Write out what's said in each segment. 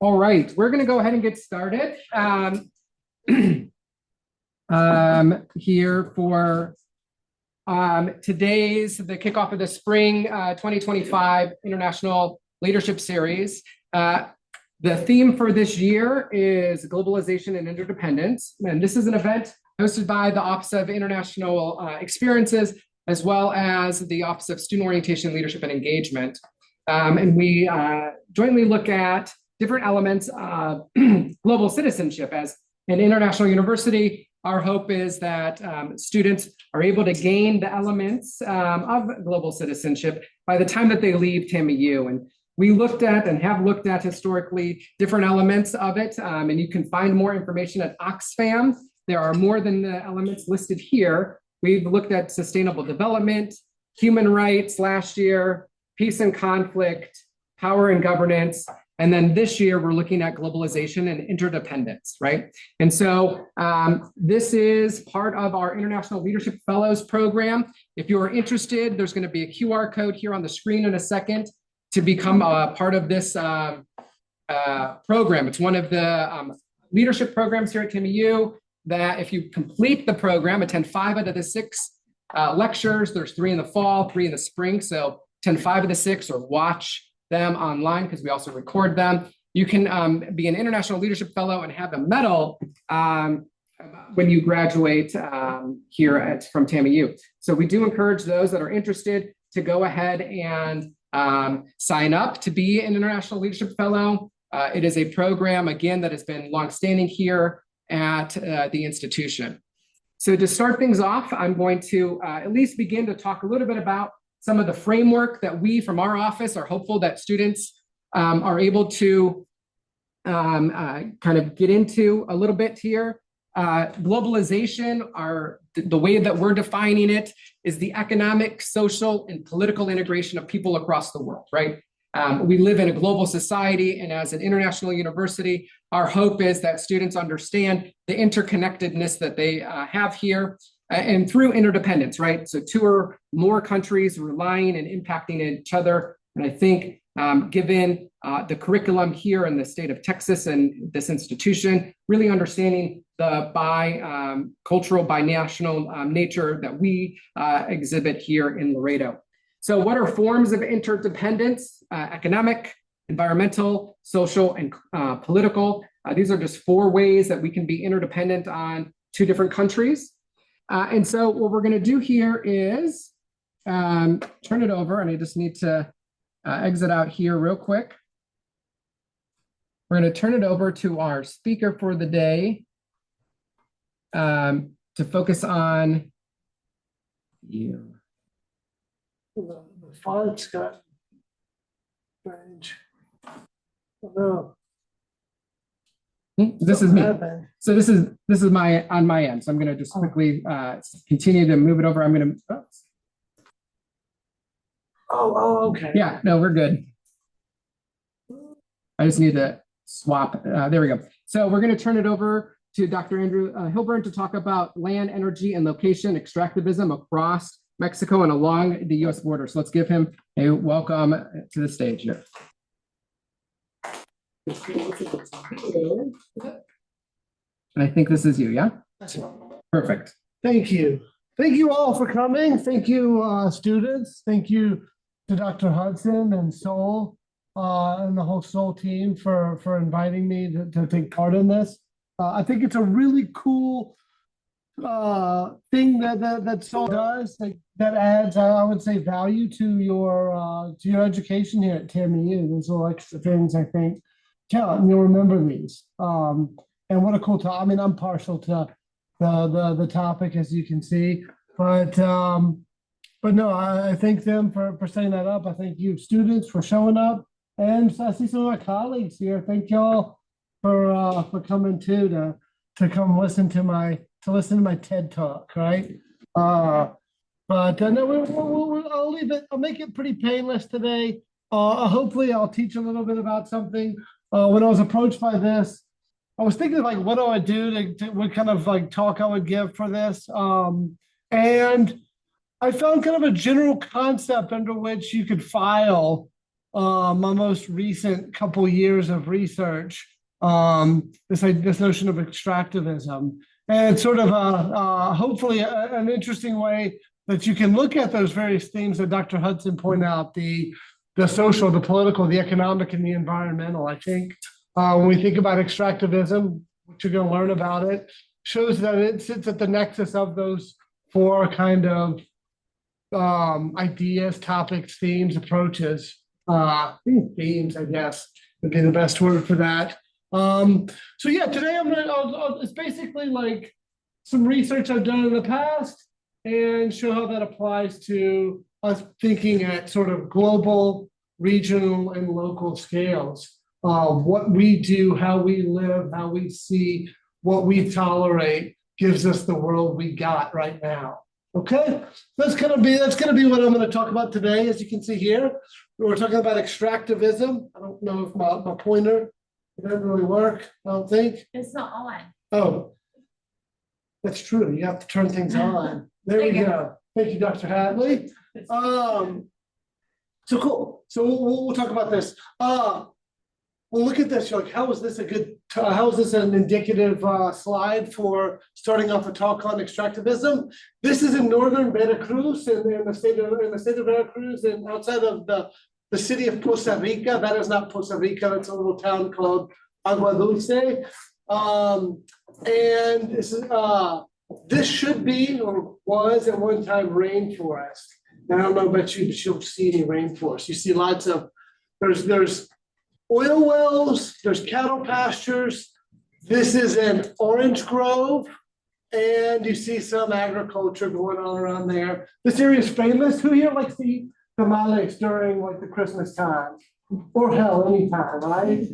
All right, we're going to go ahead and get started here for today's the kickoff of the spring 2025 International Leadership Series. The theme for this year is globalization and interdependence, and this is an event hosted by the Office of International Experiences as well as the Office of Student Orientation, Leadership, and Engagement. And we jointly look at different elements of global citizenship. As an international university, our hope is that students are able to gain the elements of global citizenship by the time that they leave TAMU. And we looked at and have looked at historically different elements of it, and you can find more information at Oxfam. There are more than the elements listed here. We've looked at sustainable development, human rights last year, peace and conflict, power and governance. And then this year, we're looking at globalization and interdependence, right? And so this is part of our International Leadership Fellows program. If you're interested, there's going to be a QR code here on the screen in a second to become a part of this program. It's one of the leadership programs here at TAMU that if you complete the program, attend 5 out of the 6 lectures. There's 3 in the fall, 3 in the spring. So attend 5 of the 6 or watch them online because we also record them. You can be an International Leadership Fellow and have a medal when you graduate here from TAMU. So we do encourage those that are interested to go ahead and sign up to be an International Leadership Fellow. It is a program, again, that has been longstanding here at the institution. So to start things off, I'm going to at least begin to talk a little bit about some of the framework that we from our office are hopeful that students are able to kind of get into a little bit here. Globalization, the way that we're defining it, is the economic, social, and political integration of people across the world, right? We live in a global society, and as an international university, our hope is that students understand the interconnectedness that they have here and through interdependence, right? So 2 or more countries relying and impacting each other. And I think given the curriculum here in the state of Texas and this institution, really understanding the cultural, binational nature that we exhibit here in Laredo. So what are forms of interdependence? Economic, environmental, social, and political. These are just 4 ways that we can be interdependent on 2 different countries. And so what we're going to do here is turn it over, and I just need to exit out here real quick. We're going to turn it over to our speaker for the day to focus on you. The font's got strange. No. This is me. So this is my on my end. So I'm going to just quickly continue to move it over. I'm going to. Okay. Yeah, no, we're good. I just need to swap. There we go. So we're going to turn it over to Dr. Andrew Hilburn to talk about land, energy, and location extractivism across Mexico and along the U.S. border. So let's give him a welcome to the stage here. And I think this is you, yeah? Perfect. Thank you. Thank you all for coming. Thank you, students. Thank you to Dr. Hudson and Sol and the whole Sol team for inviting me to take part in this. I think it's a really cool thing that Sol does that adds, I would say, value to your education here at TAMU. Those little extra things, I think, count, and you'll remember these. And what a cool topic. I mean, I'm partial to the topic, as you can see, but no, I thank them for setting that up. I thank you students for showing up, and I see some of my colleagues here. Thank y'all for coming too to come listen to my TED talk, right? No, I'll leave it. I'll make it pretty painless today. Hopefully, I'll teach a little bit about something. When I was approached by this, I was thinking like, what do I do what kind of like talk I would give for this? And I found kind of a general concept under which you could file my most recent couple years of research, this notion of extractivism, and sort of hopefully an interesting way that you can look at those various themes that Dr. Hudson pointed out, the social, the political, the economic, and the environmental. I think when we think about extractivism, what you're going to learn about it, shows that it sits at the nexus of those four kind of ideas, topics, themes, approaches. Themes, I guess, would be the best word for that. So yeah, today it's basically like some research I've done in the past and show how that applies to us thinking at sort of global, regional, and local scales. What we do, how we live, how we see, what we tolerate gives us the world we got right now. Okay, that's gonna be what I'm gonna talk about today. As you can see here, we're talking about extractivism. I don't know if my pointer, it doesn't really work, I don't think. It's not on. Oh, that's true. You have to turn things on. There we go. Thank you, Dr. Hadley. So cool. So we'll talk about this. Well, look at this. You're like, how is this an indicative slide for starting off a talk on extractivism? This is in northern Veracruz, in the state of Veracruz, and outside of the city of Poza Rica. That is not Poza Rica. It's a little town called Agua Dulce. And this should be or was at one time rainforest. And I don't know about you, but you don't see any rainforest. You see lots of there's oil wells, there's cattle pastures. This is an orange grove, and you see some agriculture going on around there. This area is famous. Who here likes to eat tamales during like the Christmas time? Or hell, anytime, right?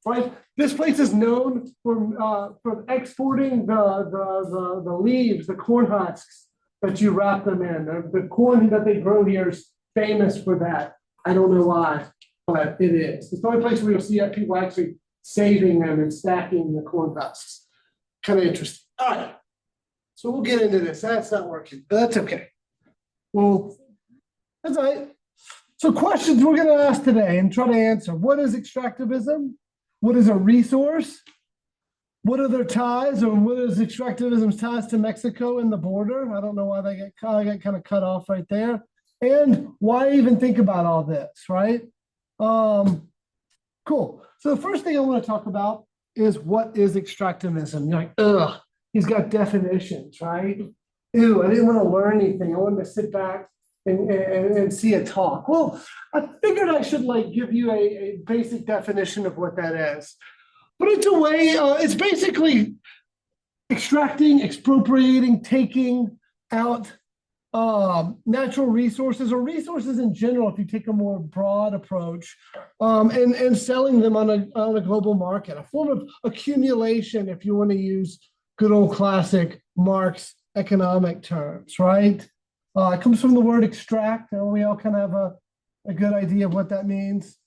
Right. This place is known for exporting the leaves, the corn husks that you wrap them in. The corn that they grow here is famous for that. I don't know why, but it is. It's the only place where you'll see people actually saving them and stacking the corn husks. Kind of interesting. All right. So we'll get into this. That's not working, but that's okay. Well, that's all right. So questions we're going to ask today and try to answer. What is extractivism? What is a resource? What are their ties, or what is extractivism's ties to Mexico and the border? I don't know why they got kind of cut off right there. And why even think about all this, right? Cool. So the first thing I want to talk about is what is extractivism? You're like, ugh, he's got definitions, right? Ew, I didn't want to learn anything. I wanted to sit back and see a talk. Well, I figured I should like give you a basic definition of what that is. But it's a way, it's basically extracting, expropriating, taking out natural resources or resources in general, if you take a more broad approach, and selling them on a global market, a form of accumulation, if you want to use good old classic Marx economic terms, right? It comes from the word extract, and we all kind of have a good idea of what that means.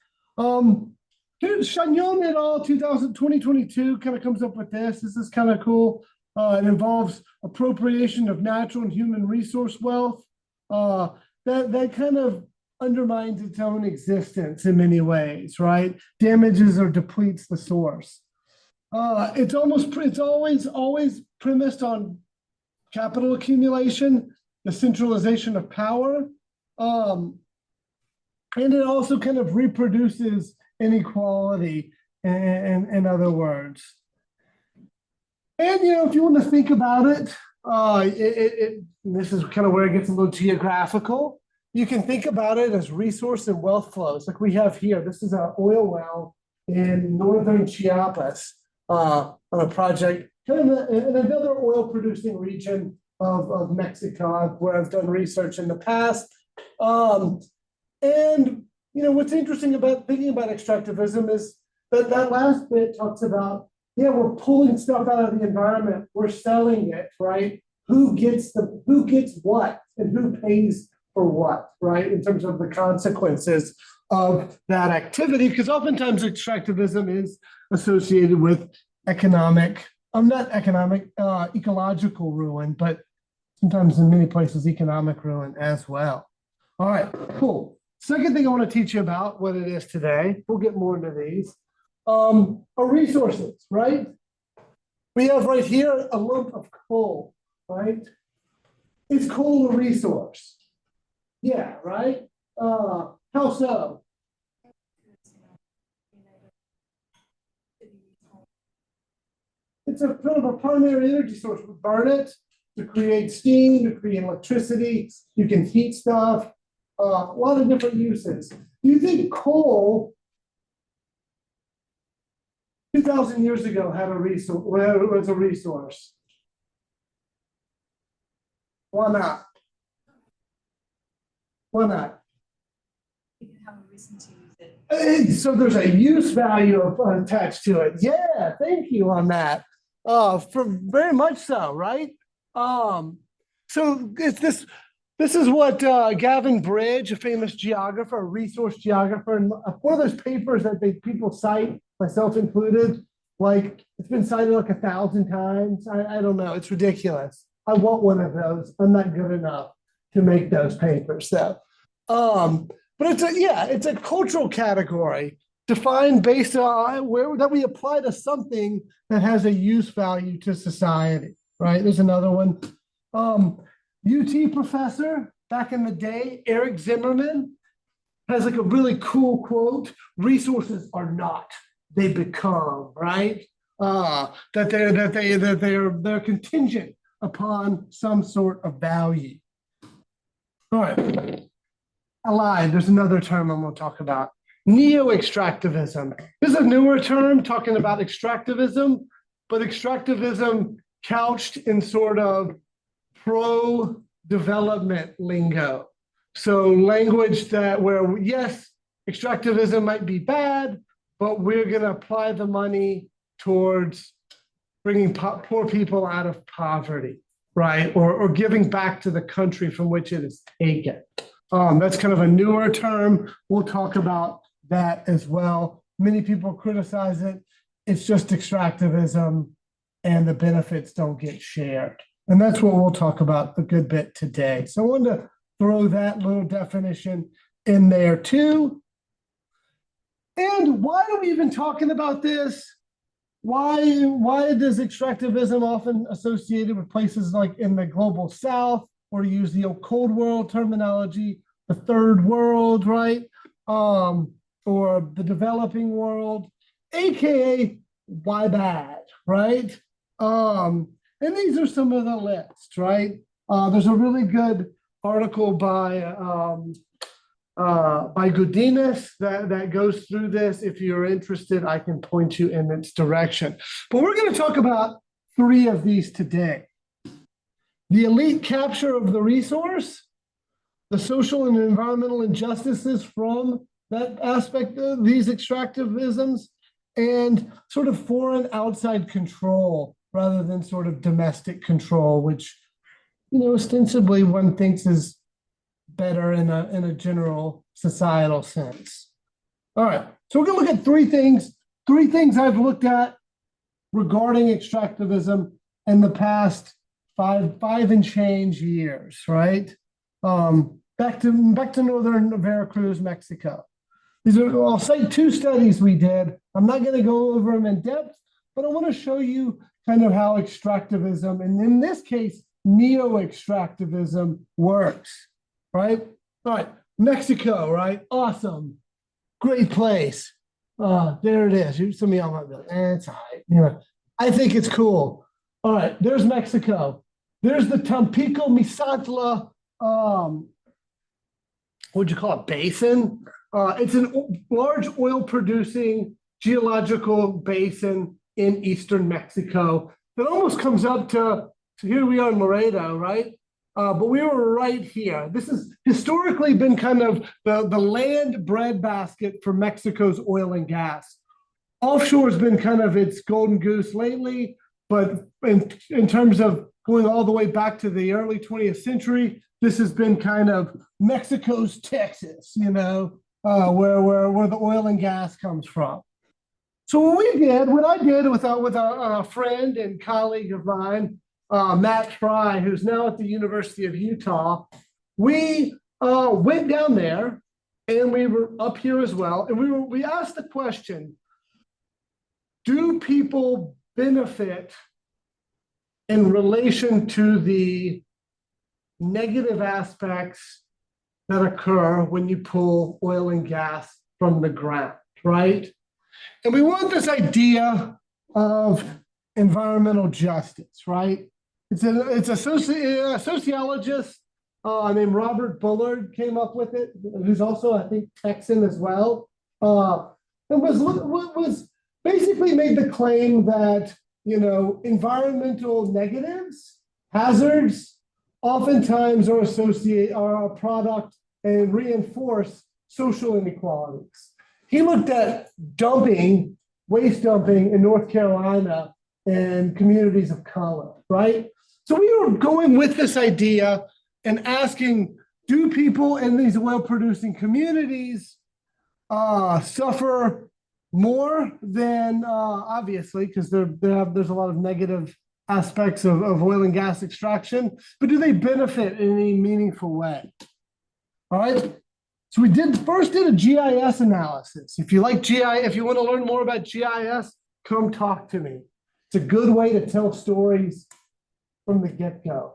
Chagnon et al. 2022 kind of comes up with this. This is kind of cool. It involves appropriation of natural and human resource wealth. That kind of undermines its own existence in many ways, right? Damages or depletes the source. It's always premised on capital accumulation, the centralization of power, and it also kind of reproduces inequality, in other words. And if you want to think about it, this is kind of where it gets a little geographical. You can think about it as resource and wealth flows, like we have here. This is an oil well in northern Chiapas on a project, kind of in another oil-producing region of Mexico, where I've done research in the past. And what's interesting about thinking about extractivism is that last bit talks about, we're pulling stuff out of the environment, we're selling it, right? Who gets what and who pays for what, right? In terms of the consequences of that activity, because oftentimes extractivism is associated with ecological ruin, but sometimes in many places economic ruin as well. All right, cool. Second thing I want to teach you about what it is today. We'll get more into these. Are resources, right? We have right here a lump of coal, right? Is coal a resource? Yeah, right? How so? It's a kind of a primary energy source. We burn it to create steam, to create electricity. You can heat stuff, a lot of different uses. Do you think coal 2,000 years ago had a resource, was a resource? Why not? Why not? You can have a reason to use it. So there's a use value attached to it. Yeah, thank you on that. For very much so, right? So it's this. This is what Gavin Bridge, a famous geographer, a resource geographer, and one of those papers that people cite, myself included, like it's been cited like 1,000 times. I don't know. It's ridiculous. I want one of those. I'm not good enough to make those papers. So, but it's a cultural category defined based on that we apply to something that has a use value to society. Right? There's another one. UT professor back in the day, Eric Zimmerman, has like a really cool quote: "Resources are not; they become." Right? They're contingent upon some sort of value. All right. I lied. There's another term I'm going to talk about. Neo-extractivism. This is a newer term talking about extractivism, but extractivism couched in sort of pro-development lingo. So language where, yes, extractivism might be bad, but we're going to apply the money towards bringing poor people out of poverty, right? Or giving back to the country from which it is taken. That's kind of a newer term. We'll talk about that as well. Many people criticize it. It's just extractivism and the benefits don't get shared. And that's what we'll talk about a good bit today. So I wanted to throw that little definition in there too. And why are we even talking about this? Why does extractivism often associated with places like in the global south, or to use the old Cold War terminology, the third world, right? Or the developing world, AKA why bad, right? And these are some of the lists, right? There's a really good article by Godinez that goes through this. If you're interested, I can point you in its direction. But we're going to talk about 3 of these today. The elite capture of the resource, the social and environmental injustices from that aspect of these extractivisms, and sort of foreign outside control rather than sort of domestic control, which, ostensibly one thinks is better in a general societal sense. All right, so we're going to look at 3 things. 3 things I've looked at regarding extractivism in the past five and change years, right? Back to northern Veracruz, Mexico. I'll cite 2 studies we did. I'm not going to go over them in depth, but I want to show you kind of how extractivism, and in this case, neo-extractivism works, right? All right, Mexico, right? Awesome, great place. There it is. Some of y'all might be like, it's all right. I think it's cool. All right, there's Mexico. There's the Tampico Misantla, what'd you call it, basin? It's a large oil-producing geological basin in eastern Mexico that almost comes up to here we are in Laredo, right? But we were right here. This has historically been kind of the land breadbasket for Mexico's oil and gas. Offshore has been kind of its golden goose lately, but in terms of going all the way back to the early 20th century, this has been kind of Mexico's Texas, where the oil and gas comes from. So what I did with a friend and colleague of mine, Matt Fry, who's now at the University of Utah, we went down there and we were up here as well, and we asked the question, do people benefit in relation to the negative aspects that occur when you pull oil and gas from the ground, right? And we want this idea of environmental justice, right? It's a sociologist named Robert Bullard came up with it, who's also, I think, Texan as well. And was basically made the claim that, environmental negatives, hazards, oftentimes are a product and reinforce social inequalities. He looked at waste dumping in North Carolina and communities of color, right? So we were going with this idea and asking, do people in these oil-producing communities suffer more than, obviously, because there's a lot of negative aspects of oil and gas extraction, but do they benefit in any meaningful way? All right. So we first did a GIS analysis. If you want to learn more about GIS, come talk to me. It's a good way to tell stories from the get-go.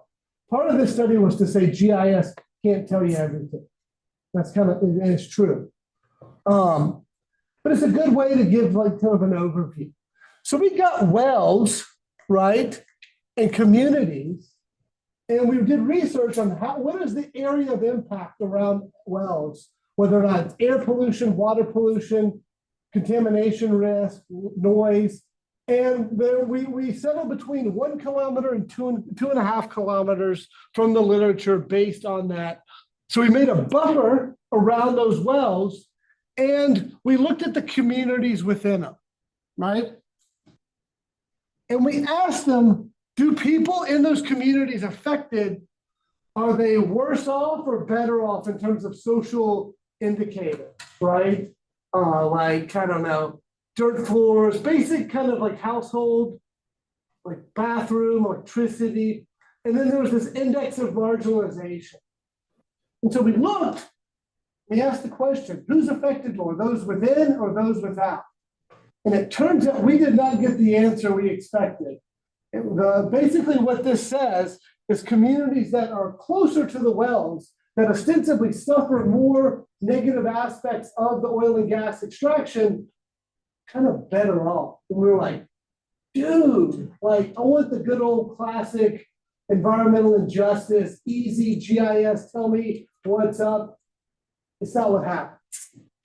Part of this study was to say GIS can't tell you everything. That's and it's true. But it's a good way to give kind of an overview. So we got wells, right, and communities, and we did research on what is the area of impact around wells, whether or not it's air pollution, water pollution, contamination risk, noise. And there we settled between 1 kilometer and 2.5 kilometers from the literature based on that. So we made a buffer around those wells, and we looked at the communities within them, right? And we asked them, do people in those communities affected, are they worse off or better off in terms of social indicators, right? I don't know, dirt floors, basic kind of household, bathroom, electricity. And then there was this index of marginalization. And so we asked the question, who's affected more, those within or those without? And it turns out we did not get the answer we expected. Basically what this says is communities that are closer to the wells that ostensibly suffer more negative aspects of the oil and gas extraction kind of better off. And we were like, dude, I want the good old classic environmental injustice, easy GIS, tell me what's up. It's not what happened.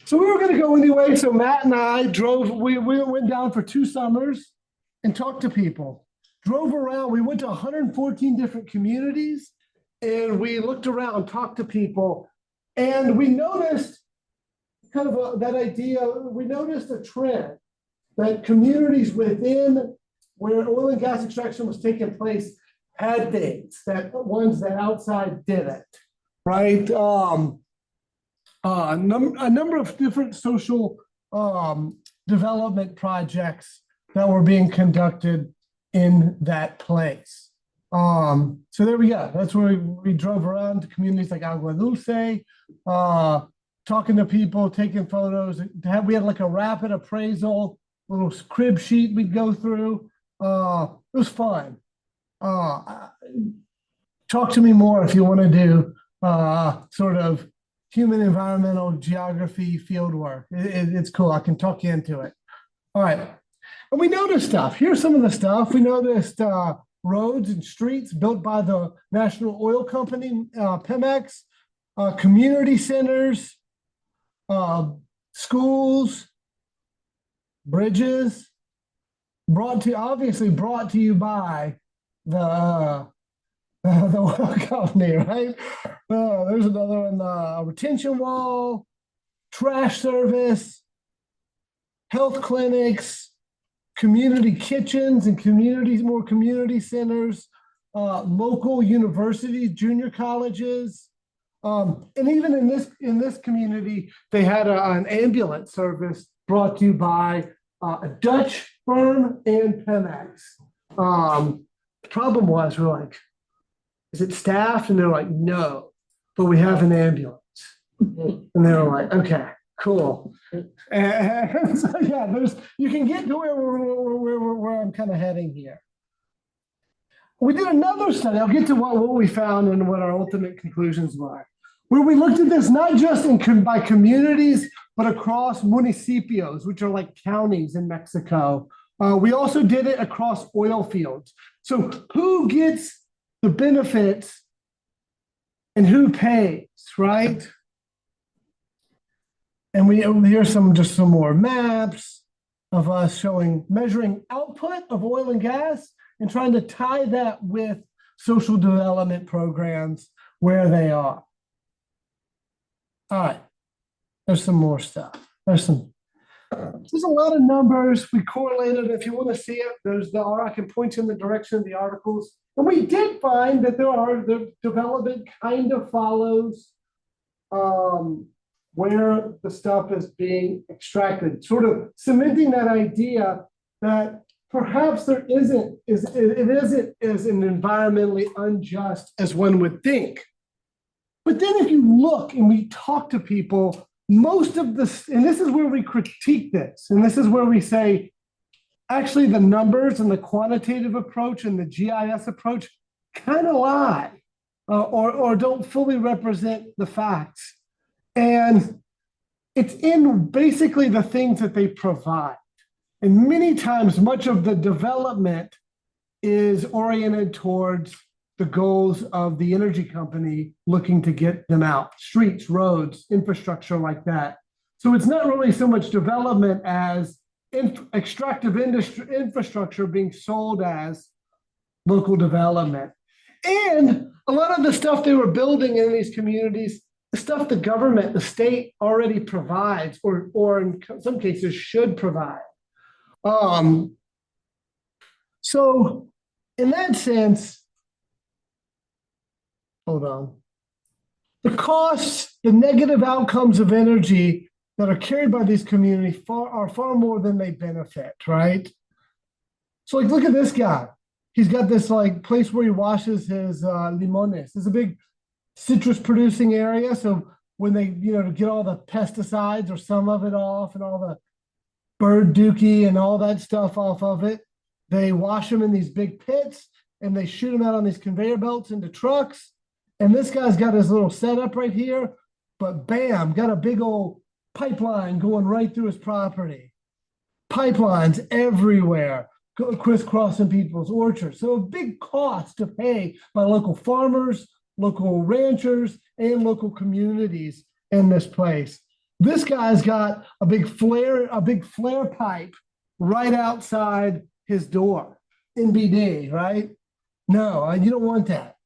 So we were going to go anyway. So Matt and I we went down for 2 summers and talked to people. Drove around. We went to 114 different communities and we looked around, talked to people, and we noticed we noticed a trend that communities within where oil and gas extraction was taking place had things that ones that outside didn't, right? A number of different social development projects that were being conducted in that place. So there we go. That's where we drove around to communities like Agua Dulce, talking to people, taking photos. We had a rapid appraisal, little crib sheet we'd go through. It was fun. Talk to me more if you want to do sort of human environmental geography field work. It's cool. I can talk you into it. All right. And we noticed stuff. Here's some of the stuff. We noticed roads and streets built by the National Oil Company, Pemex, community centers, schools, bridges, brought to you by the oil company, right? There's another one, a retention wall, trash service, health clinics, community kitchens and more community centers, local universities, junior colleges. And even in this community, they had an ambulance service brought to you by a Dutch firm and Pemex. The problem was, is it staffed? And they're like, no, but we have an ambulance. And they were like, okay, cool. And so, yeah, you can get to where I'm kind of heading here. We did another study. I'll get to what we found and what our ultimate conclusions were, where we looked at this not just by communities, but across municipios, which are like counties in Mexico. We also did it across oil fields. So who gets the benefits and who pays, right? And here's some more maps of us measuring output of oil and gas and trying to tie that with social development programs where they are. All right, there's some more stuff. There's a lot of numbers. We correlated. If you want to see it, I can point you in the direction of the articles. And we did find that the development kind of follows where the stuff is being extracted, sort of cementing that idea that perhaps it isn't as environmentally unjust as one would think. But then if you look and we talk to people, most of this, and this is where we critique this, and this is where we say, actually the numbers and the quantitative approach and the GIS approach kind of lie or don't fully represent the facts. And it's in basically the things that they provide. And many times, much of the development is oriented towards the goals of the energy company looking to get them out, streets, roads, infrastructure like that. So it's not really so much development as extractive infrastructure being sold as local development. And a lot of the stuff they were building in these communities, the stuff the government, the state already provides, or in some cases should provide. So in that sense, hold on. The costs, the negative outcomes of energy that are carried by these communities are far more than they benefit, right? So like, look at this guy. He's got this like place where he washes his limones. There's a big citrus producing area. So when they, to get all the pesticides or some of it off and all the bird dookie and all that stuff off of it, they wash them in these big pits and they shoot them out on these conveyor belts into trucks. And this guy's got his little setup right here, but bam, got a big old pipeline going right through his property. Pipelines everywhere, crisscrossing people's orchards. So a big cost to pay by local farmers, local ranchers, and local communities in this place. This guy's got a big flare pipe right outside his door. NBD, right? No, you don't want that.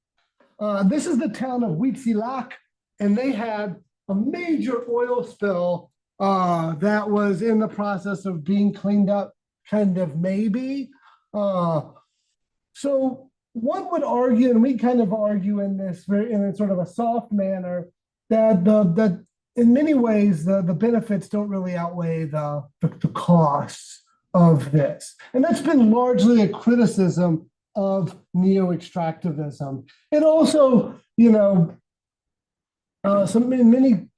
This is the town of Huitzilac, and they had a major oil spill that was in the process of being cleaned up, kind of maybe. So one would argue, and we kind of argue in a sort of a soft manner, that in many ways the benefits don't really outweigh the costs of this. And that's been largely a criticism of neo-extractivism. And also, in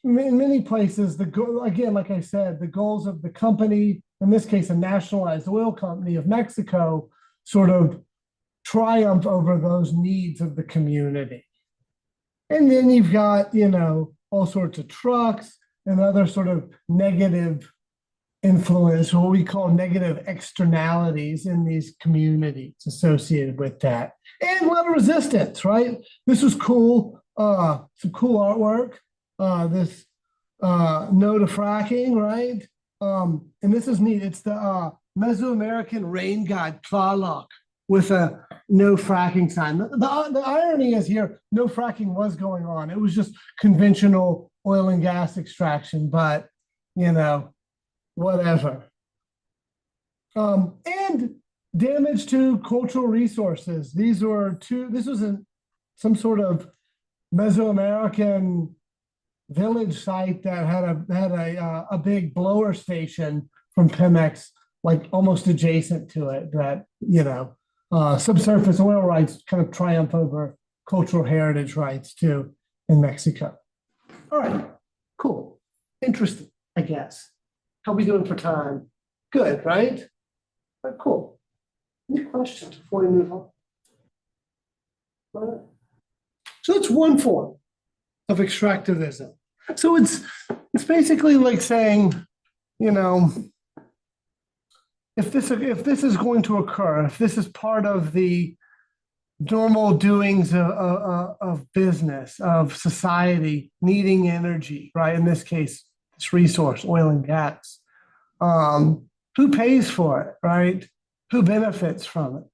many places, again, like I said, the goals of the company, in this case, a nationalized oil company of Mexico, sort of triumph over those needs of the community. And then you've got, all sorts of trucks and other sort of negative influence, or what we call negative externalities in these communities associated with that. And a lot of resistance, right? This was cool. Some cool artwork. This no to fracking, right? And this is neat. It's the Mesoamerican rain god Tlaloc with a no fracking sign. The irony is here, no fracking was going on. It was just conventional oil and gas extraction, but whatever. And damage to cultural resources. This was some sort of Mesoamerican village site that had a big blower station from Pemex, like almost adjacent to it, that, subsurface oil rights kind of triumph over cultural heritage rights too in Mexico. All right. Interesting, I guess. How we doing for time? Good, right? All right, cool. Any questions before we move on? All right. So it's one form of extractivism. So it's basically like saying, you know, if this is going to occur, if this is part of the normal doings of business, of society needing energy, right? In this case, this resource, oil and gas. Who pays for it, right? Who benefits from it?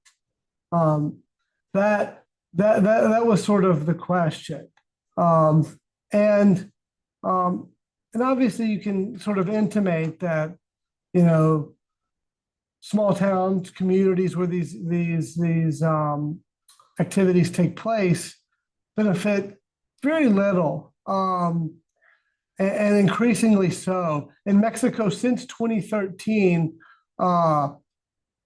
That was sort of the question. And obviously you can sort of intimate that, you know, small towns, communities where these activities take place benefit very little, and increasingly so. In Mexico, since 2013,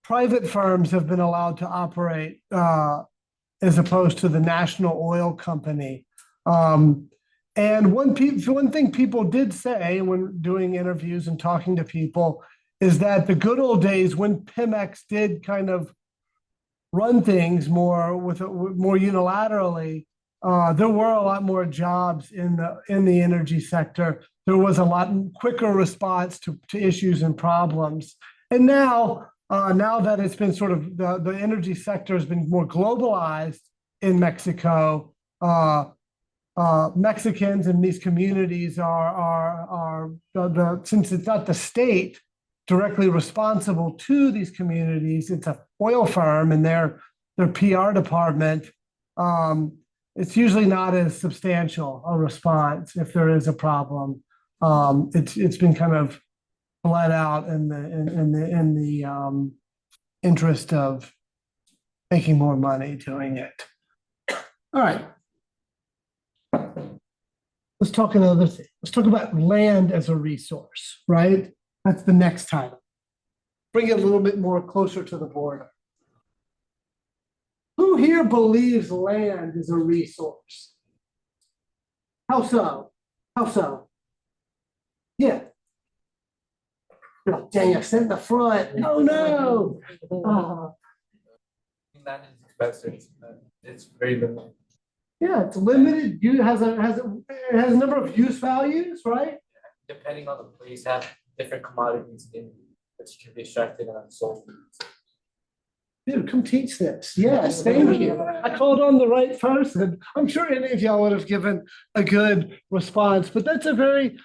private firms have been allowed to operate as opposed to the national oil company. And one thing people did say when doing interviews and talking to people is that the good old days when Pemex did kind of run things more unilaterally, there were a lot more jobs in the energy sector. There was a lot quicker response to issues and problems. And now that it's been sort of the energy sector has been more globalized in Mexico, Mexicans in these communities are since it's not the state directly responsible to these communities, it's a oil firm and their PR department. It's usually not as substantial a response if there is a problem. It's been kind of bled out in the interest of making more money doing it. All right. Let's talk another thing. Let's talk about land as a resource, right? That's the next title. Bring it a little bit more closer to the border. Who here believes land is a resource? How so? How so? Yeah. Oh, dang, I sent in the front. Oh no. Land is expensive. It's very limited. Yeah, it's limited. It has a number of use values, right? Depending on the place, have different commodities in which can be extracted and sold. Dude, come teach this. Yes, thank you. I called on the right person. I'm sure any of y'all would have given a good response, but that's a very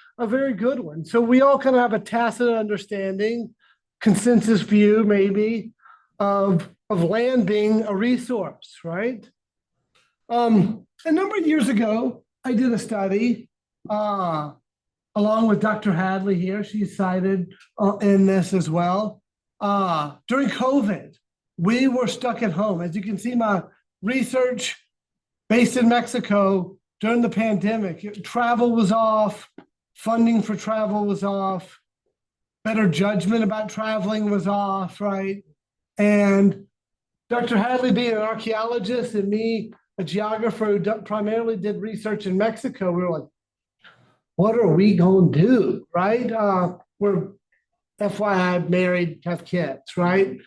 good one. So we all kind of have a tacit understanding, consensus view maybe, of land being a resource, right? A number of years ago, I did a study along with Dr. Hadley here. She's cited in this as well. During COVID, we were stuck at home. As you can see, my research based in Mexico during the pandemic, travel was off, funding for travel was off, better judgment about traveling was off, right? And Dr. Hadley being an archaeologist and me, a geographer who primarily did research in Mexico, we were like, what are we going to do, right? We're FYI married, have kids, right?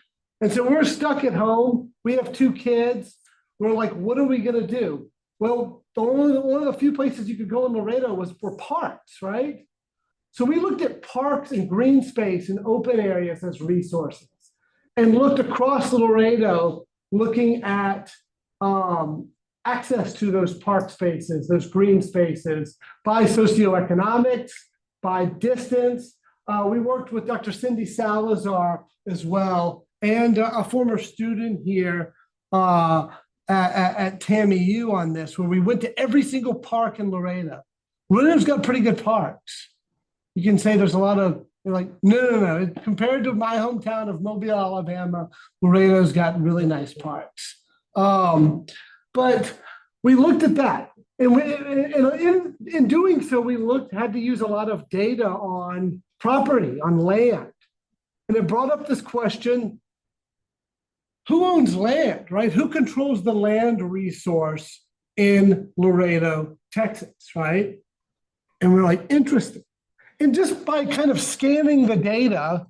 And so we're stuck at home. We have 2 kids. We're like, what are we going to do? Well, one of the few places you could go in Laredo were parks, right? So we looked at parks and green space and open areas as resources and looked across Laredo, looking at access to those park spaces, those green spaces, by socioeconomics, by distance. We worked with Dr. Cindy Salazar as well, and a former student here at TAMI U on this, where we went to every single park in Laredo. Laredo's got pretty good parks. You can say there's a lot of, like, no. Compared to my hometown of Mobile, Alabama, Laredo's got really nice parks. But we looked at that. And in doing so, we had to use a lot of data on property, on land. And it brought up this question, who owns land, right? Who controls the land resource in Laredo, Texas, right? And we're like, interesting. And just by kind of scanning the data,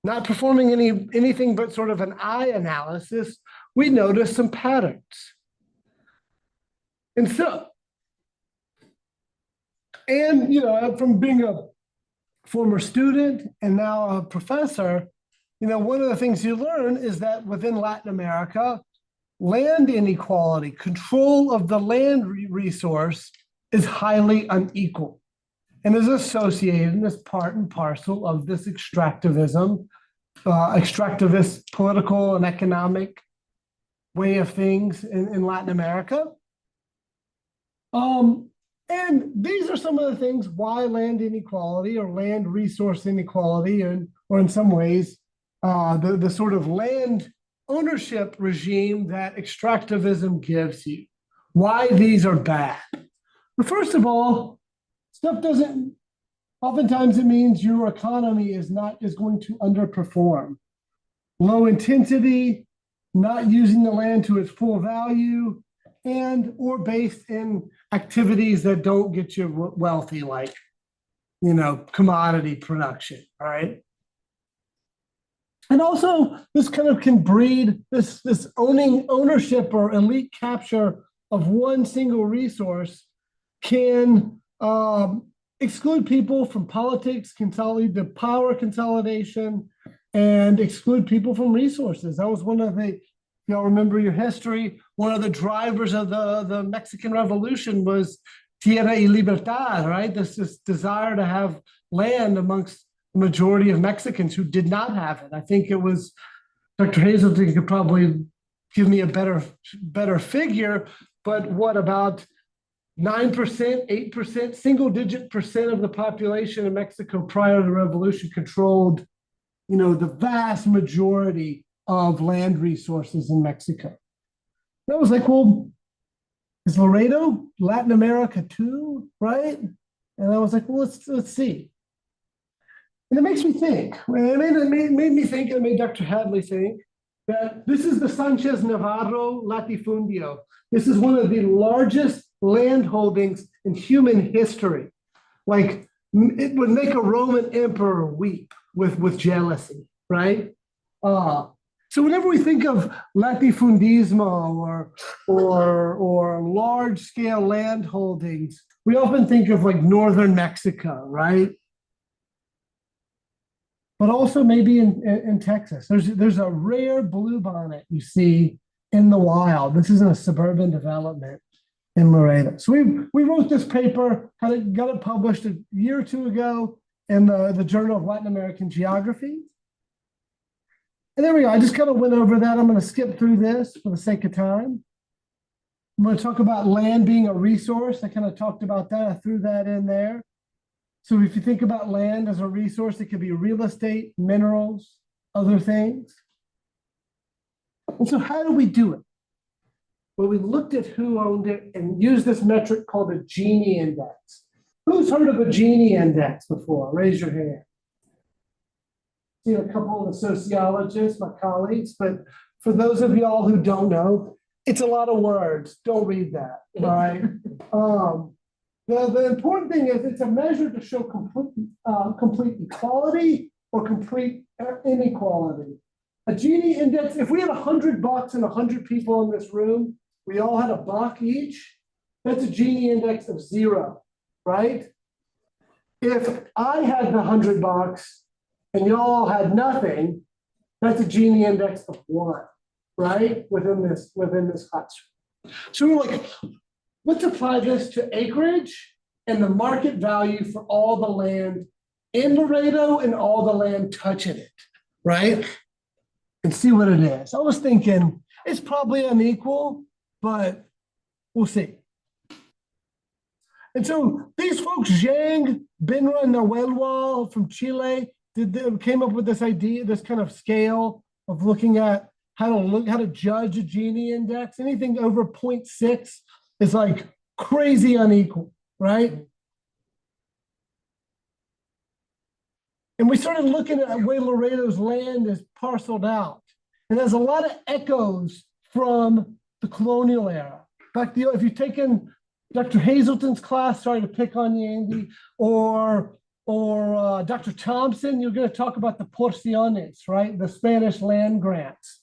not performing anything but sort of an eye analysis, we noticed some patterns. And so, and from being a former student and now a professor, one of the things you learn is that within Latin America, land inequality, control of the land resource is highly unequal and is associated and is part and parcel of this extractivism, extractivist political and economic way of things in Latin America. And these are some of the things why land inequality or land resource inequality, or in some ways, the sort of land ownership regime that extractivism gives you, why these are bad. But first of all, oftentimes it means your economy is going to underperform. Low intensity, not using the land to its full value, or based in activities that don't get you wealthy, like, commodity production, all right? And also, this kind of can breed this ownership or elite capture of one single resource can exclude people from politics, consolidate the power consolidation, and exclude people from resources. That was one of the, y'all remember your history, one of the drivers of the Mexican Revolution was tierra y libertad, right? This desire to have land amongst the majority of Mexicans who did not have it. I think it was, Dr. Hazelton could probably give me a better figure, but what, about 9%, 8%, single-digit percent of the population in Mexico prior to the revolution controlled, the vast majority of land resources in Mexico. And I was like, well, is Laredo Latin America too, right? And I was like, well, let's see. And it makes me think. It made me think, and it made Dr. Hadley think, that this is the Sanchez Navarro latifundio. This is one of the largest land holdings in human history. Like, it would make a Roman emperor weep with jealousy, right? So whenever we think of latifundismo or large-scale land holdings, we often think of like northern Mexico, right? But also maybe in Texas. There's a rare bluebonnet you see in the wild. This isn't a suburban development in Laredo. So we wrote this paper, got it published a year or two ago in the Journal of Latin American Geography. And there we go. I just kind of went over that. I'm going to skip through this for the sake of time. I'm going to talk about land being a resource. I kind of talked about that. I threw that in there. So if you think about land as a resource, it could be real estate, minerals, other things. And so how do we do it? Well, we looked at who owned it and used this metric called a Gini index. Who's heard of a Gini index before? Raise your hand. See a couple of the sociologists, my colleagues, but for those of y'all who don't know, it's a lot of words. Don't read that, all right? The important thing is it's a measure to show complete equality or complete inequality. A Gini index, if we had $100 and 100 people in this room, we all had $1 each, that's a Gini index of 0, right? If I had the $100 and y'all had nothing, that's a Gini index of 1, right? Within this classroom. So we're like, let's apply this to acreage and the market value for all the land in Laredo and all the land touching it, right? And see what it is. I was thinking it's probably unequal, but we'll see. And so these folks, Zhang, Benra, and Noelwal from Chile, came up with this idea, this kind of scale of looking at how to judge a Gini index. Anything over 0.6 is like crazy unequal, right? And we started looking at the way Laredo's land is parceled out. And there's a lot of echoes from the colonial era. In fact, if you've taken Dr. Hazelton's class, sorry to pick on you, Andy, or or Dr. Thompson, you're going to talk about the porciones, right? The Spanish land grants,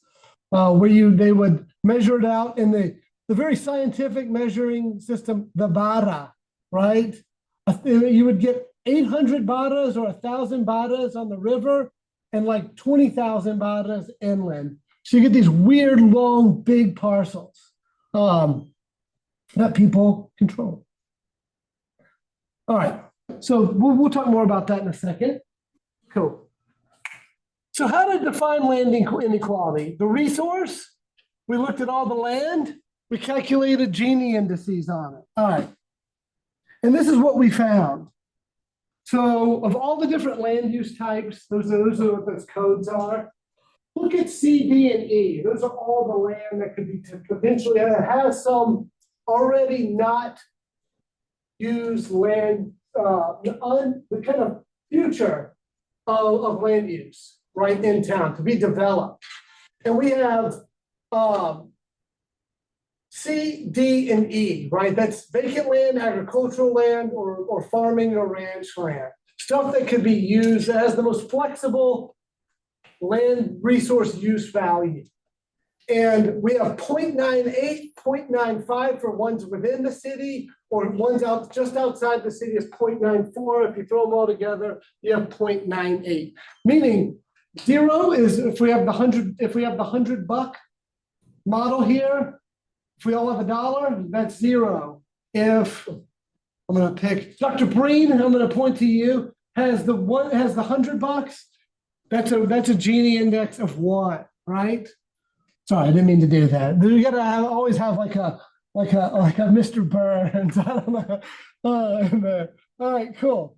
where they would measure it out in the very scientific measuring system, the vara, right? You would get 800 varas or 1,000 varas on the river and like 20,000 varas inland. So you get these weird, long, big parcels that people control. All right, so we'll talk more about that in a second. Cool. So how to define land inequality? The resource, we looked at all the land, we calculated Gini indices on it. All right, and this is what we found. So of all the different land use types, those are what those codes are. Look at C, D, and E. Those are all the land that could be potentially, has some already not used land, the kind of future of land use right in town to be developed. And we have C, D, and E, right? That's vacant land, agricultural land, or farming or ranch land. Stuff that could be used as the most flexible land resource use value. And we have 0.98, 0.95 for ones within the city, or ones out just outside the city is 0.94. If you throw them all together, you have 0.98. Meaning 0 is if we have the $100 model here, if we all have $1, that's 0. If I'm going to pick Dr. Breen, I'm going to point to you, has the $100. That's a Gini index of what, right? Sorry, I didn't mean to do that. You gotta always have like a Mr. Burns. I don't know. All right, cool.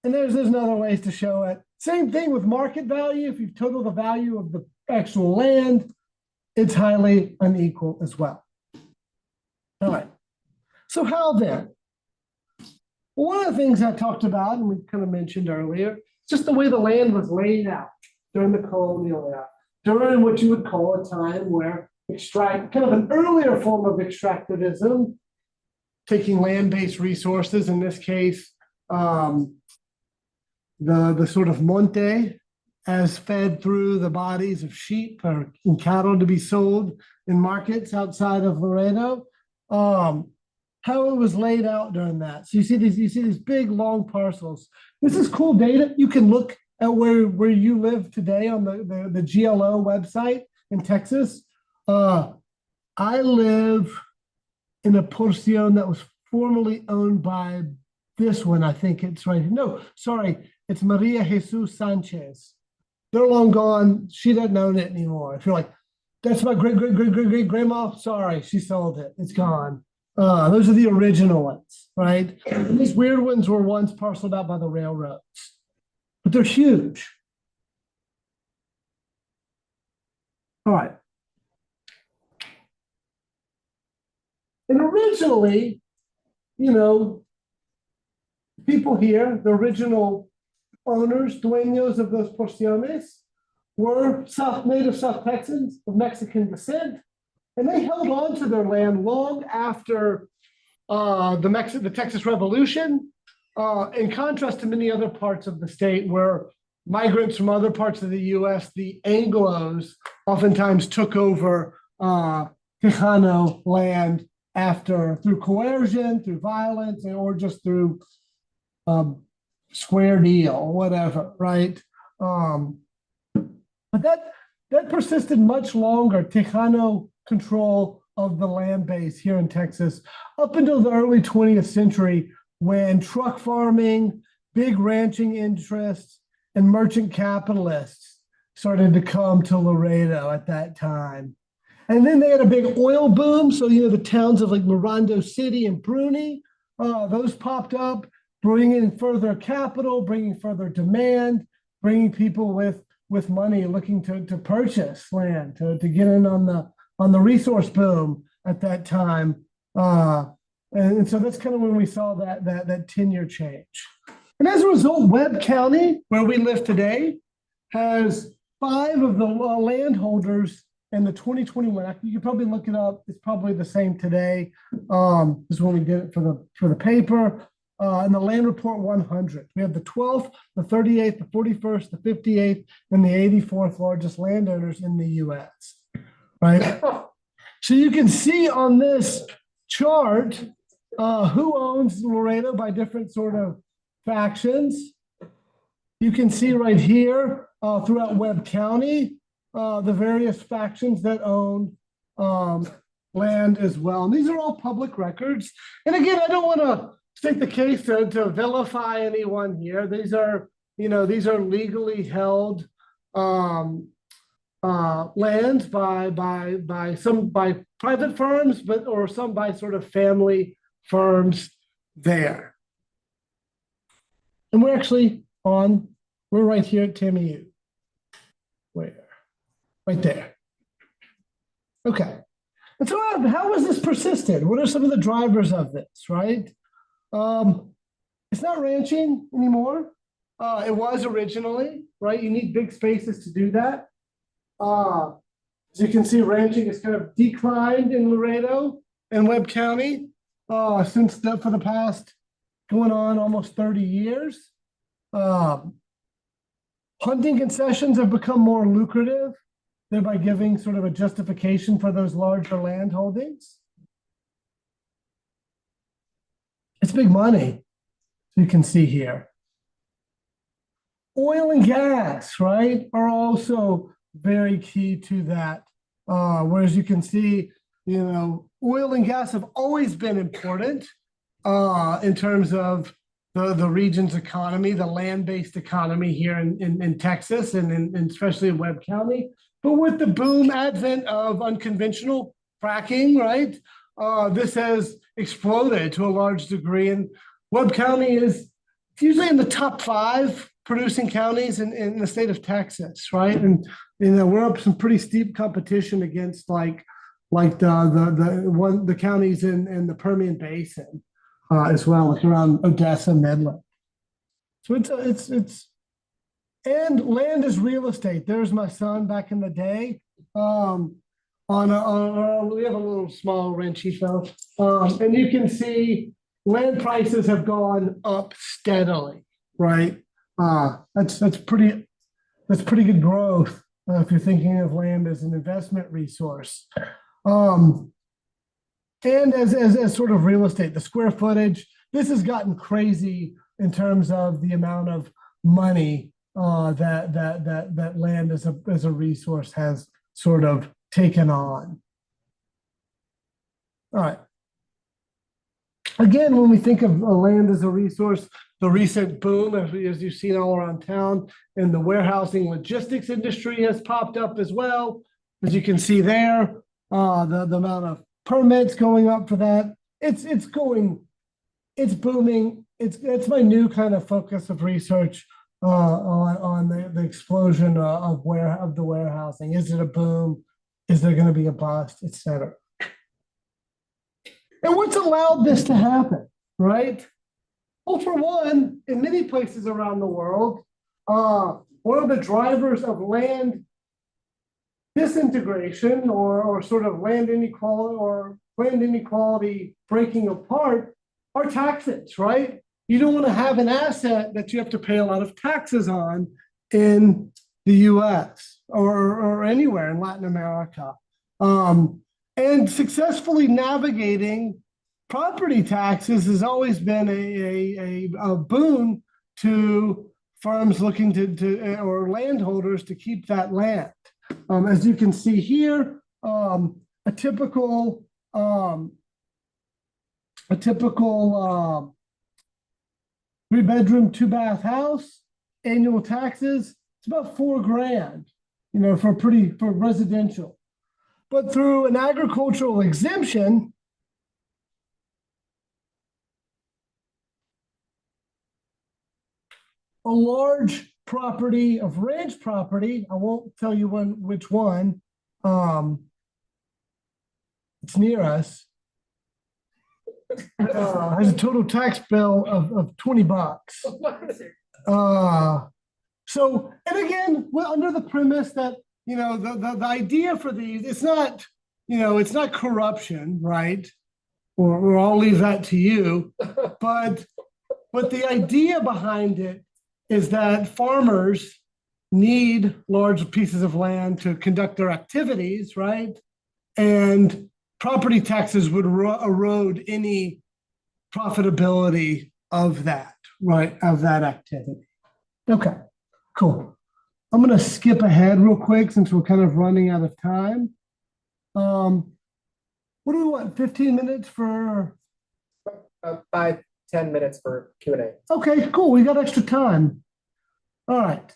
And there's other ways to show it. Same thing with market value. If you total the value of the actual land, it's highly unequal as well. All right. So how then? Well, one of the things I talked about, and we kind of mentioned earlier, just the way the land was laid out during the colonial era, during what you would call a time where kind of an earlier form of extractivism, taking land-based resources, in this case, the sort of monte, as fed through the bodies of sheep or cattle to be sold in markets outside of Laredo. How it was laid out during that. So you see these big long parcels. This is cool data. You can look at where you live today on the GLO website in Texas. I live in a porción that was formerly owned by this one. I think it's right. No, sorry, it's Maria Jesus Sanchez. They're long gone. She doesn't own it anymore. If you're like, that's my great grandma, sorry, she sold it. It's gone. Those are the original ones, right? And these weird ones were once parceled out by the railroads, but they're huge. All right. And originally, people here, the original owners, dueños of those porciones, were native South Texans of Mexican descent. And they held on to their land long after the Texas Revolution, in contrast to many other parts of the state where migrants from other parts of the U.S., the Anglos, oftentimes took over Tejano land through coercion, through violence, or just through square deal, whatever, right? But that persisted much longer. Tejano control of the land base here in Texas up until the early 20th century, when truck farming, big ranching interests, and merchant capitalists started to come to Laredo at that time. And then they had a big oil boom. So, the towns of like Mirando City and Bruni, those popped up, bringing in further capital, bringing further demand, bringing people with money looking to purchase land, to get in on the resource boom at that time. And so that's kind of when we saw that 10-year change. And as a result, Webb County, where we live today, has 5 of the landholders in the 2021. You can probably look it up. It's probably the same today. This is when we did it for the paper. in the Land Report 100. We have the 12th, the 38th, the 41st, the 58th, and the 84th largest landowners in the US, right? So you can see on this chart who owns Laredo by different sort of factions. You can see right here throughout Webb County, the various factions that own land as well. And these are all public records. And again, I don't want to state the case to vilify anyone here. These are, these are legally held lands by private firms, or some by sort of family firms there. And we're actually we're right here at TAMU. Where? Right there. Okay. And so how has this persisted? What are some of the drivers of this, right? It's not ranching anymore. It was originally, right? You need big spaces to do that. As you can see, ranching has kind of declined in Laredo and Webb County for the past going on almost 30 years. Hunting concessions have become more lucrative, thereby giving sort of a justification for those larger land holdings. It's big money, so you can see here. Oil and gas, right, are also very key to that. Whereas you can see, oil and gas have always been important in terms of the region's economy, the land-based economy here in Texas and especially in Webb County. But with the advent of unconventional fracking, right, this has exploded to a large degree. And Webb County is usually in the top 5 producing counties in the state of Texas, right? And we're up some pretty steep competition against like the counties in the Permian Basin as well, like around Odessa, Midland. So it's and land is real estate. There's my son back in the day. We have a little small ranchito, and you can see land prices have gone up steadily, right? That's pretty good growth if you're thinking of land as an investment resource. And as sort of real estate, the square footage, this has gotten crazy in terms of the amount of money that land as a resource has sort of taken on. All right. Again, when we think of land as a resource, the recent boom, as you've seen all around town, in the warehousing logistics industry has popped up as well. As you can see there, the amount of permits going up for that, it's booming. It's my new kind of focus of research on the explosion of the warehousing. Is it a boom? Is there going to be a bust, et cetera? And what's allowed this to happen, right? Well, for one, in many places around the world, one of the drivers of land disintegration or sort of land inequality breaking apart are taxes, right? You don't want to have an asset that you have to pay a lot of taxes on in the US or anywhere in Latin America. And successfully navigating property taxes has always been a boon to firms looking to or landholders to keep that land. As you can see here, a typical 3-bedroom, 2-bath house, annual taxes, it's about $4,000, for residential. But through an agricultural exemption, a large property of ranch property, I won't tell you which one, it's near us, has a total tax bill of $20. So, and again, under the premise that, the idea for these, it's not corruption, right? Or I'll leave that to you, but But the idea behind it is that farmers need large pieces of land to conduct their activities, right? And property taxes would erode any profitability of that, right? Of that activity. Okay, cool. I'm going to skip ahead real quick since we're kind of running out of time. What do we want? 15 minutes for 5-10 minutes for Q&A. Okay, cool. We got extra time. All right.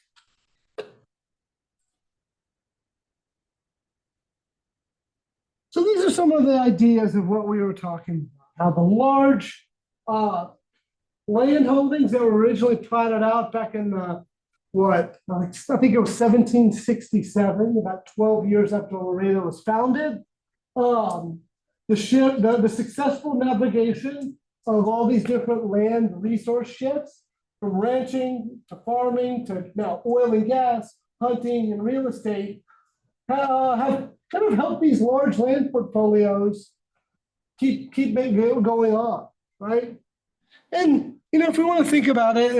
So these are some of the ideas of what we were talking about. How the large land holdings that were originally plotted out back in I think it was 1767, about 12 years after Laredo was founded. The successful navigation of all these different land resource shifts, from ranching to farming to now oil and gas, hunting and real estate, have kind of helped these large land portfolios keep going on, right? And if we want to think about it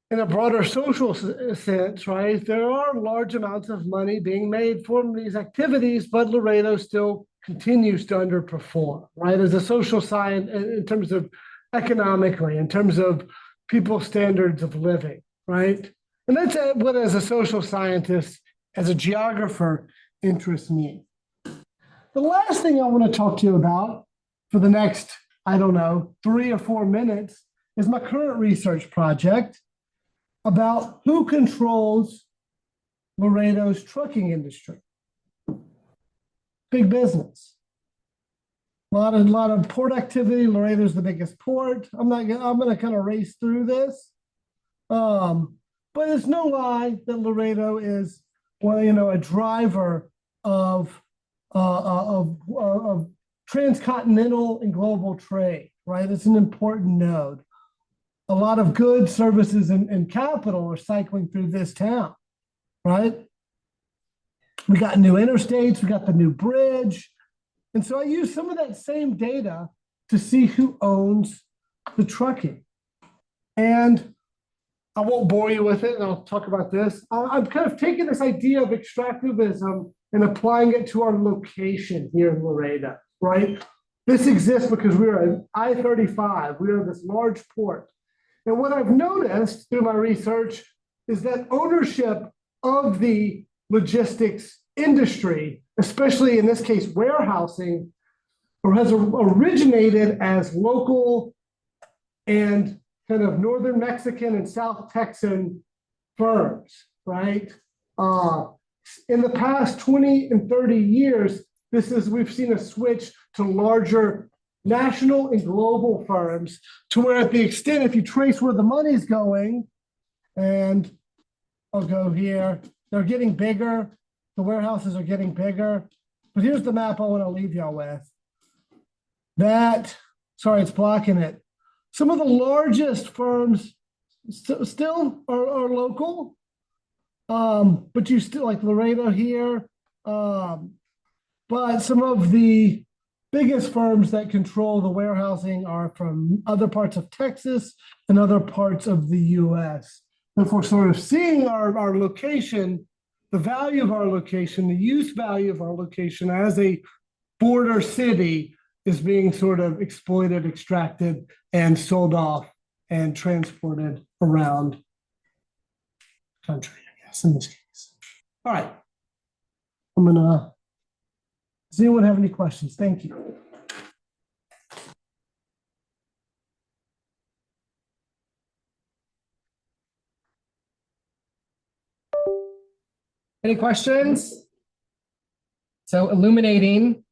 in a broader social sense, right, there are large amounts of money being made from these activities, but Laredo still continues to underperform, right, as a social science in terms of economically, in terms of people's standards of living, right? And that's what, as a social scientist, as a geographer, interests me. The last thing I want to talk to you about for the next, 3 or 4 minutes is my current research project about who controls Laredo's trucking industry. Big business. A lot of port activity. Laredo's the biggest port. I'm going to kind of race through this. But it's no lie that Laredo is, a driver of transcontinental and global trade, right? It's an important node. A lot of goods, services, and capital are cycling through this town, right? We got new interstates, we got the new bridge. And so I use some of that same data to see who owns the trucking. And I won't bore you with it, and I'll talk about this. I'm kind of taking this idea of extractivism and applying it to our location here in Laredo, right? This exists because we're an I-35. We are this large port. And what I've noticed through my research is that ownership of the logistics industry, especially in this case, warehousing, has originated as local and kind of northern Mexican and South Texan firms, right? In the past 20 and 30 years, we've seen a switch to larger national and global firms, to where, at the extent, if you trace where the money's going, and I'll go here, they're getting bigger. The warehouses are getting bigger. But here's the map I want to leave y'all with. Sorry, it's blocking it. Some of the largest firms still are local, but you still, like Laredo here, but some of the biggest firms that control the warehousing are from other parts of Texas and other parts of the US. If we're sort of seeing our location, the value of our location, the use value of our location as a border city is being sort of exploited, extracted, and sold off and transported around the country, I guess, in this case. All right. Does anyone have any questions? Thank you. Any questions? So illuminating.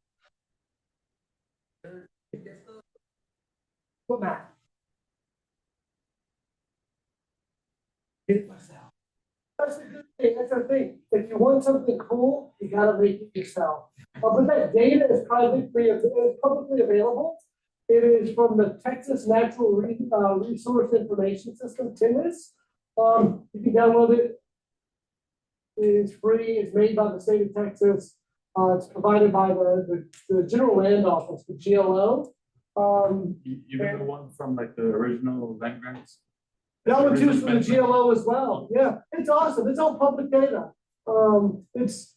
What map? That's a good thing. That's the thing. If you want something cool, you gotta make it yourself. But that data is publicly available. It is from the Texas Natural Resource Information System, TINRIS. You can download it. It's free. It's made by the state of Texas. It's provided by the General Land Office, the GLO. Even the one from like the original land grants? That one too is from the GLO as well. Yeah, it's awesome. It's all public data. It's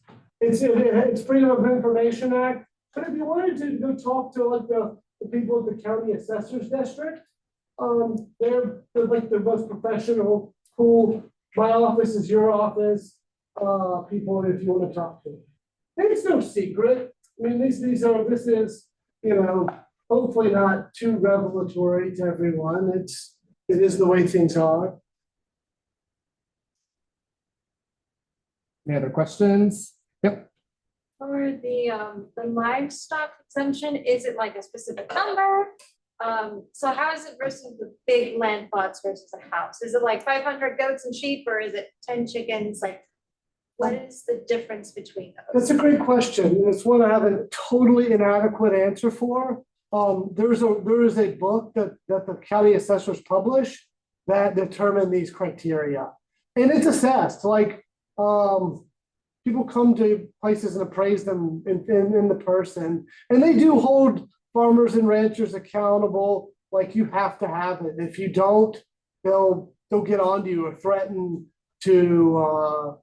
Freedom of Information Act. But if you wanted to go talk to like the people at the county assessors district, they're like the most professional, cool. My office is your office. People, if you want to talk to. And it's no secret. I mean, this is, you know, hopefully not too revelatory to everyone. It is the way things are. Any other questions? Yep. For the livestock exemption, is it like a specific number? So how is it versus the big land plots versus a house? Is it like 500 goats and sheep, or is it 10 chickens? Like, what is the difference between those? That's a great question, and it's one I have a totally inadequate answer for. There is a book that the county assessors publish that determine these criteria, and it's assessed. Like people come to places and appraise them in the person, and they do hold farmers and ranchers accountable. Like you have to have it. If you don't, they'll get onto you or threaten to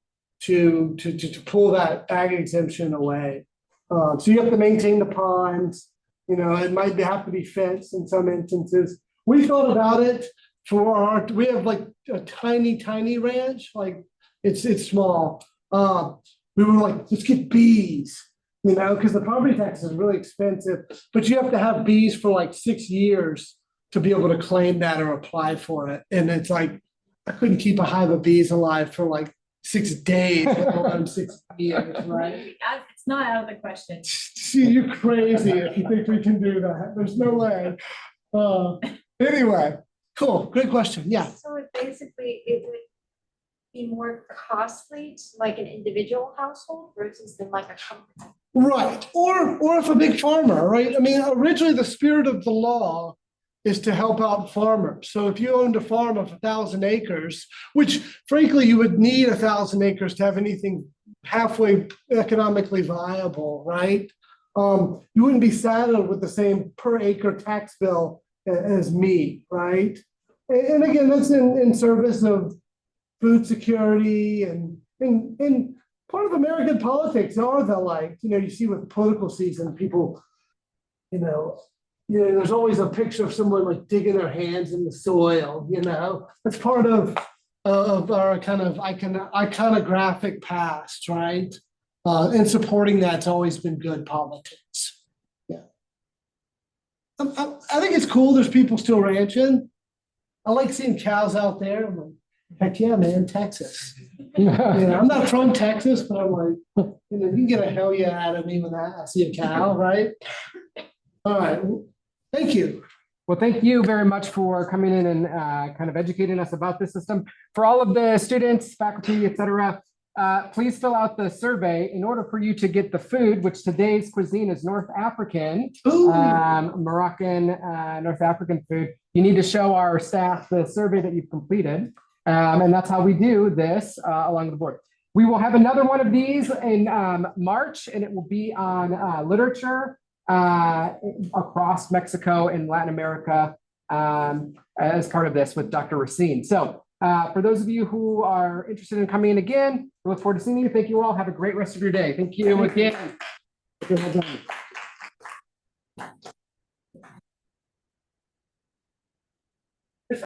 pull that ag exemption away. So you have to maintain the ponds. You know, it might have to be fenced in some instances. We thought about it for we have like a tiny ranch, like it's small. We were like, let's get bees, you know, because the property tax is really expensive, but you have to have bees for like 6 years to be able to claim that or apply for it. And it's like, I couldn't keep a hive of bees alive for like 6 days, let alone 6 years, right? It's not out of the question. See, you're crazy if you think we can do that. There's no way. Anyway, cool. Great question. Yeah. So it would be more costly to like an individual household versus than like a company. Right. Or if a big farmer, right? I mean, originally the spirit of the law is to help out farmers. So if you owned a farm of 1,000 acres, which frankly you would need 1,000 acres to have anything halfway economically viable, right? You wouldn't be saddled with the same per acre tax bill as me, right? And again, that's in service of food security and part of American politics are the like, you know, you see with political season, people, there's always a picture of someone like digging their hands in the soil, you know, that's part of our kind of iconographic past, right? And supporting that's always been good politics. Yeah. I think it's cool. There's people still ranching. I like seeing cows out there. I'm like, heck yeah, man, Texas. I'm not from Texas, but I'm like, you can get a hell yeah out of me when I see a cow, right? All right. Thank you. Well, thank you very much for coming in and kind of educating us about this system. For all of the students, faculty, et cetera, please fill out the survey in order for you to get the food, which today's cuisine is North African, Moroccan, North African food. You need to show our staff the survey that you've completed. And that's how we do this along the board. We will have another one of these in March, and it will be on literature across Mexico and Latin America as part of this with Dr. Racine. So for those of you who are interested in coming in again, we look forward to seeing you. Thank you all. Have a great rest of your day. Thank you again.